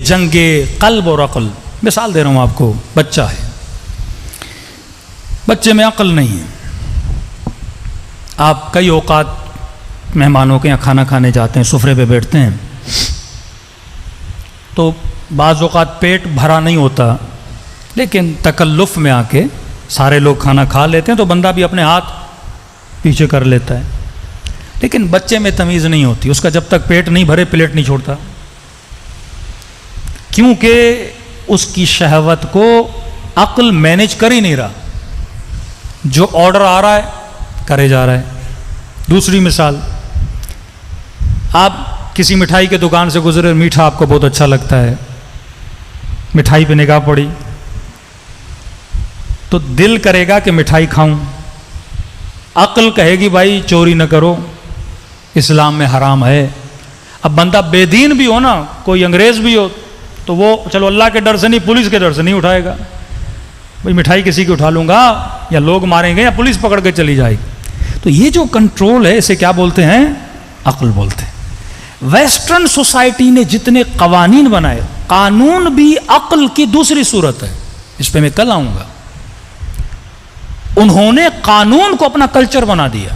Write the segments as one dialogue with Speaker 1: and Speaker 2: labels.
Speaker 1: جنگ قلب اور عقل. مثال دے رہا ہوں آپ کو. بچہ ہے, بچے میں عقل نہیں ہے. آپ کئی اوقات مہمانوں کے یہاں کھانا کھانے جاتے ہیں, سفرے پہ بیٹھتے ہیں, تو بعض اوقات پیٹ بھرا نہیں ہوتا, لیکن تکلف میں آ کے سارے لوگ کھانا کھا لیتے ہیں تو بندہ بھی اپنے ہاتھ پیچھے کر لیتا ہے. لیکن بچے میں تمیز نہیں ہوتی, اس کا جب تک پیٹ نہیں بھرے پلیٹ نہیں چھوڑتا, کیونکہ اس کی شہوت کو عقل مینیج کر ہی نہیں رہا, جو آرڈر آ رہا ہے کرے جا رہا ہے. دوسری مثال, آپ کسی مٹھائی کے دکان سے گزرے, میٹھا آپ کو بہت اچھا لگتا ہے, مٹھائی پہ نگاہ پڑی تو دل کرے گا کہ مٹھائی کھاؤں, عقل کہے گی بھائی چوری نہ کرو, اسلام میں حرام ہے. اب بندہ بے دین بھی ہو نا, کوئی انگریز بھی ہو, تو وہ چلو اللہ کے ڈر سے نہیں, پولیس کے ڈر سے نہیں اٹھائے گا. بھائی مٹھائی کسی کی اٹھا لوں گا, یا لوگ ماریں گے یا پولیس پکڑ کے چلی جائے گی. تو یہ جو کنٹرول ہے اسے کیا بولتے ہیں؟ عقل بولتے ہیں. ویسٹرن سوسائٹی نے جتنے قوانین بنائے, قانون بھی عقل کی دوسری صورت ہے, اس پہ میں کل آؤں گا. انہوں نے قانون کو اپنا کلچر بنا دیا.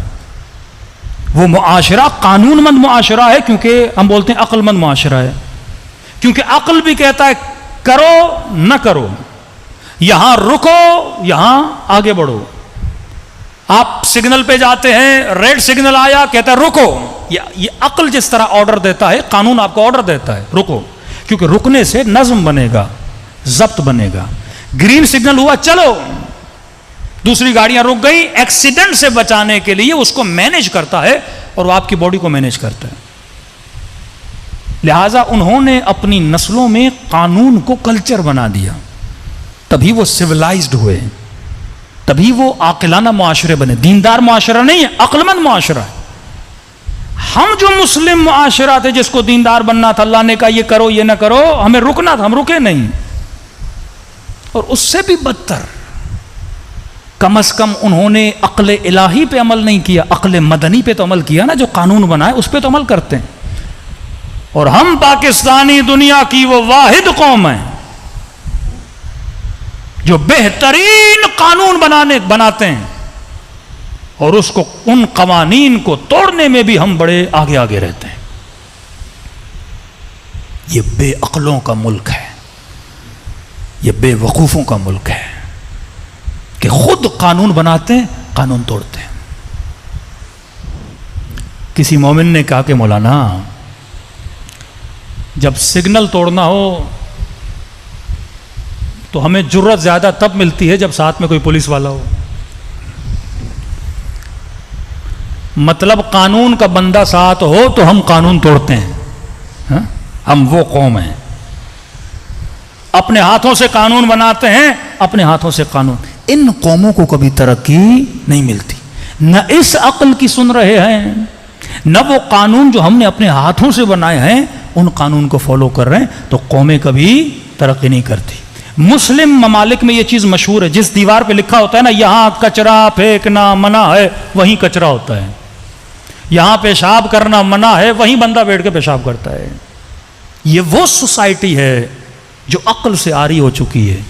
Speaker 1: وہ معاشرہ قانون مند معاشرہ ہے, کیونکہ ہم بولتے ہیں عقل مند معاشرہ ہے, کیونکہ عقل بھی کہتا ہے کرو نہ کرو, یہاں رکو یہاں آگے بڑھو. آپ سگنل پہ جاتے ہیں, ریڈ سگنل آیا, کہتا ہے رکو. یہ عقل جس طرح آرڈر دیتا ہے, قانون آپ کو آرڈر دیتا ہے رکو, کیونکہ رکنے سے نظم بنے گا, ضبط بنے گا. گرین سگنل ہوا چلو, دوسری گاڑیاں رک گئی, ایکسیڈنٹ سے بچانے کے لیے اس کو مینیج کرتا ہے اور وہ آپ کی باڈی کو مینیج کرتا ہے. لہذا انہوں نے اپنی نسلوں میں قانون کو کلچر بنا دیا, تبھی وہ سویلائزڈ ہوئے, تبھی وہ عاقلانہ معاشرے بنے. دیندار معاشرہ نہیں ہے, عقل مند معاشرہ ہے. ہم جو مسلم معاشرہ تھے, جس کو دیندار بننا تھا, اللہ نے کہا یہ کرو یہ نہ کرو, ہمیں رکنا تھا, ہم رکے نہیں. اور اس سے بھی بدتر, کم از کم انہوں نے عقل الہی پہ عمل نہیں کیا, عقل مدنی پہ تو عمل کیا نا, جو قانون بنائے اس پہ تو عمل کرتے ہیں. اور ہم پاکستانی دنیا کی وہ واحد قوم ہیں جو بہترین قانون بناتے ہیں, اور اس کو, ان قوانین کو توڑنے میں بھی ہم بڑے آگے آگے رہتے ہیں. یہ بے عقلوں کا ملک ہے, یہ بے وقوفوں کا ملک ہے کہ خود قانون بناتے ہیں, قانون توڑتے ہیں. کسی مومن نے کہا کہ مولانا جب سگنل توڑنا ہو تو ہمیں جرت زیادہ تب ملتی ہے جب ساتھ میں کوئی پولیس والا ہو. مطلب قانون کا بندہ ساتھ ہو تو ہم قانون توڑتے ہیں. ہم وہ قوم ہیں, اپنے ہاتھوں سے قانون بناتے ہیں, اپنے ہاتھوں سے قانون. ان قوموں کو کبھی ترقی نہیں ملتی, نہ اس عقل کی سن رہے ہیں, نہ وہ قانون جو ہم نے اپنے ہاتھوں سے بنائے ہیں ان قانون کو فالو کر رہے ہیں, تو قومیں کبھی ترقی نہیں کرتی. مسلم ممالک میں یہ چیز مشہور ہے, جس دیوار پہ لکھا ہوتا ہے نا یہاں کچرا پھینکنا منع ہے, وہیں کچرا ہوتا ہے. یہاں پیشاب کرنا منع ہے, وہیں بندہ بیٹھ کے پیشاب کرتا ہے. یہ وہ سوسائٹی ہے جو عقل سے عاری ہو چکی ہے.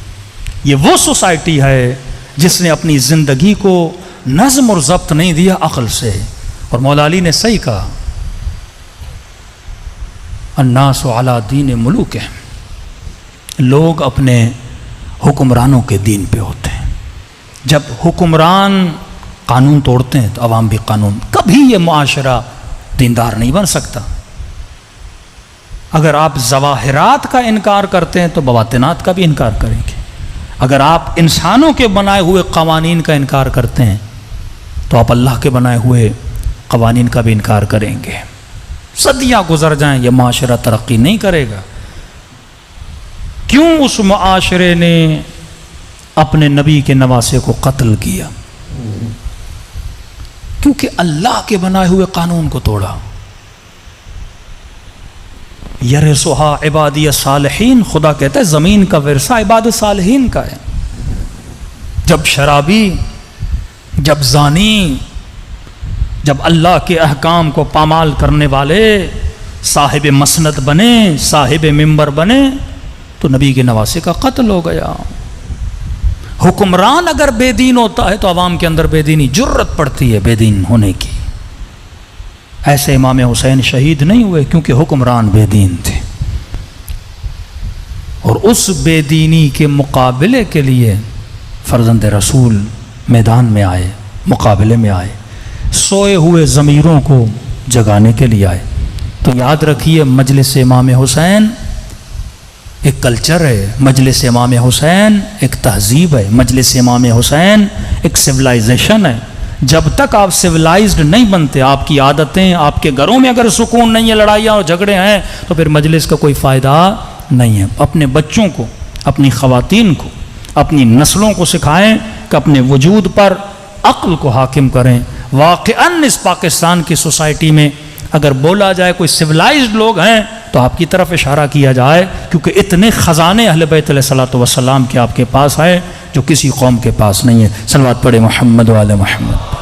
Speaker 1: یہ وہ سوسائٹی ہے جس نے اپنی زندگی کو نظم اور ضبط نہیں دیا عقل سے. اور مولا علی نے صحیح کہا, الناس علی دین ملوکہم, لوگ اپنے حکمرانوں کے دین پہ ہوتے ہیں. جب حکمران قانون توڑتے ہیں تو عوام بھی قانون. کبھی یہ معاشرہ دیندار نہیں بن سکتا. اگر آپ ظواہرات کا انکار کرتے ہیں تو بواطنات کا بھی انکار کریں گے. اگر آپ انسانوں کے بنائے ہوئے قوانین کا انکار کرتے ہیں تو آپ اللہ کے بنائے ہوئے قوانین کا بھی انکار کریں گے. صدیاں گزر جائیں یہ معاشرہ ترقی نہیں کرے گا. کیوں اس معاشرے نے اپنے نبی کے نواسے کو قتل کیا؟ کیونکہ اللہ کے بنائے ہوئے قانون کو توڑا. یرثھا عبادی الصالحین, خدا کہتا ہے زمین کا ورثہ عباد صالحین کا ہے. جب شرابی, جب زانی, جب اللہ کے احکام کو پامال کرنے والے صاحب مسند بنے, صاحب منبر بنے, تو نبی کے نواسے کا قتل ہو گیا۔ حکمران اگر بے دین ہوتا ہے تو عوام کے اندر بے دینی جرت پڑتی ہے بے دین ہونے کی۔ ایسے امام حسین شہید نہیں ہوئے کیونکہ حکمران بے دین تھے، اور اس بے دینی کے مقابلے کے لیے فرزند رسول میدان میں آئے، مقابلے میں آئے، سوئے ہوئے ضمیروں کو جگانے کے لیے آئے۔ تو یاد رکھیے مجلس امام حسین ایک کلچر ہے، مجلس امام حسین ایک تہذیب ہے، مجلس امام حسین ایک سویلائزیشن ہے۔ جب تک آپ سویلائزڈ نہیں بنتے، آپ کی عادتیں، آپ کے گھروں میں اگر سکون نہیں ہے، لڑائیاں اور جھگڑے ہیں، تو پھر مجلس کا کوئی فائدہ نہیں ہے۔ اپنے بچوں کو، اپنی خواتین کو، اپنی نسلوں کو سکھائیں کہ اپنے وجود پر عقل کو حاکم کریں۔ واقعاً اس پاکستان کی سوسائٹی میں اگر بولا جائے کوئی سویلائزڈ لوگ ہیں تو آپ کی طرف اشارہ کیا جائے، کیونکہ اتنے خزانے اہل بیت علیہ الصلوۃ والسلام کے آپ کے پاس ہیں جو کسی قوم کے پاس نہیں ہے۔ صلوات پڑھے محمد و آل محمد۔